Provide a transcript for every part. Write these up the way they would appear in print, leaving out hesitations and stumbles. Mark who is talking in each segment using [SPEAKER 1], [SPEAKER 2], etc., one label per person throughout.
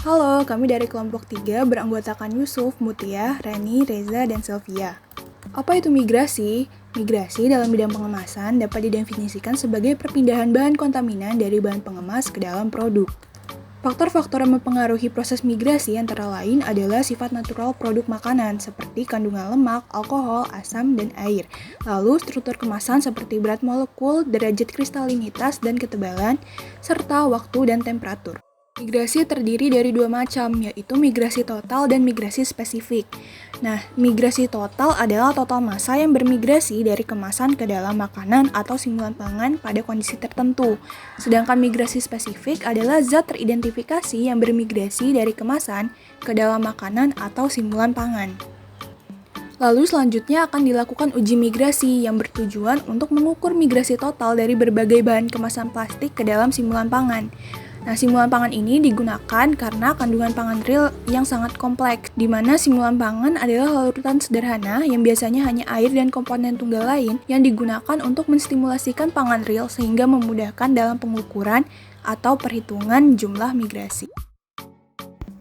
[SPEAKER 1] Halo, kami dari kelompok 3 beranggotakan Yusuf, Mutia, Reni, Reza, dan Sylvia. Apa itu migrasi? Migrasi dalam bidang pengemasan dapat didefinisikan sebagai perpindahan bahan kontaminan dari bahan pengemas ke dalam produk. Faktor-faktor yang mempengaruhi proses migrasi antara lain adalah sifat natural produk makanan seperti kandungan lemak, alkohol, asam, dan air. Lalu struktur kemasan seperti berat molekul, derajat kristalinitas dan ketebalan, serta waktu dan temperatur. Migrasi terdiri dari dua macam, yaitu migrasi total dan migrasi spesifik. Nah, migrasi total adalah total massa yang bermigrasi dari kemasan ke dalam makanan atau simulan pangan pada kondisi tertentu. Sedangkan migrasi spesifik adalah zat teridentifikasi yang bermigrasi dari kemasan ke dalam makanan atau simulan pangan. Lalu selanjutnya akan dilakukan uji migrasi yang bertujuan untuk mengukur migrasi total dari berbagai bahan kemasan plastik ke dalam simulan pangan. Nah, simulan pangan ini digunakan karena kandungan pangan real yang sangat kompleks, di mana simulan pangan adalah larutan sederhana yang biasanya hanya air dan komponen tunggal lain yang digunakan untuk menstimulasikan pangan real sehingga memudahkan dalam pengukuran atau perhitungan jumlah migrasi.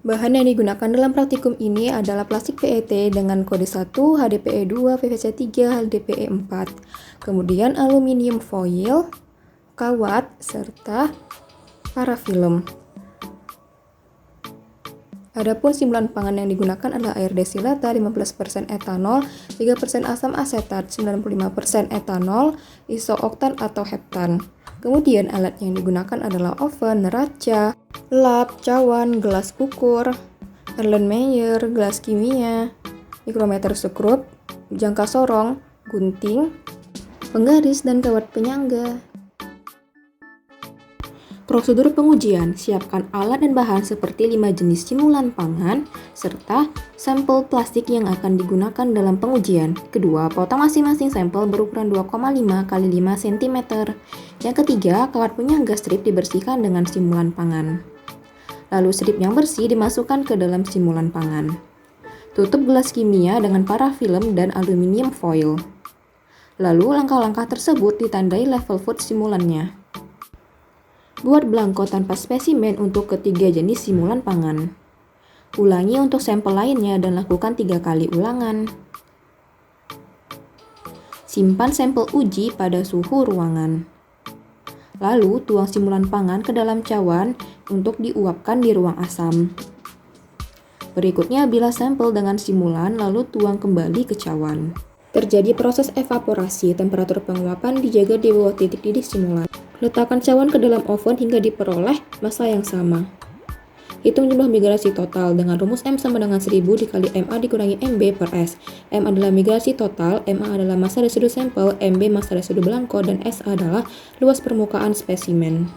[SPEAKER 2] Bahan yang digunakan dalam praktikum ini adalah plastik PET dengan kode 1, HDPE 2, PVC 3, HDPE 4, kemudian aluminium foil, kawat, serta parafilm. Adapun simulan pangan yang digunakan adalah air desilata 15% etanol, 3% asam asetat, 95% etanol, isooktan atau heptan. Kemudian alat yang digunakan adalah oven, neraca, lap, cawan, gelas ukur, Erlenmeyer, gelas kimia, mikrometer sekrup, jangka sorong, gunting, penggaris, dan kawat penyangga. Prosedur pengujian, siapkan alat dan bahan seperti 5 jenis simulan pangan, serta sampel plastik yang akan digunakan dalam pengujian. Kedua, potong masing-masing sampel berukuran 2,5 x 5 cm. Yang ketiga, kawat penyangga strip dibersihkan dengan simulan pangan. Lalu strip yang bersih dimasukkan ke dalam simulan pangan. Tutup gelas kimia dengan parafilm dan aluminium foil. Lalu langkah-langkah tersebut ditandai level food simulannya. Buat belangko tanpa spesimen untuk ketiga jenis simulan pangan. Ulangi untuk sampel lainnya dan lakukan 3 kali ulangan. Simpan sampel uji pada suhu ruangan. Lalu tuang simulan pangan ke dalam cawan untuk diuapkan di ruang asam. Berikutnya bilas sampel dengan simulan lalu tuang kembali ke cawan. Terjadi proses evaporasi, temperatur penguapan dijaga di bawah titik didih simulan. Letakkan cawan ke dalam oven hingga diperoleh massa yang sama. Hitung jumlah migrasi total dengan rumus M sama dengan 1000 dikali MA dikurangi MB per S. M adalah migrasi total, MA adalah massa residu sampel, MB massa residu belangko, dan S adalah luas permukaan spesimen.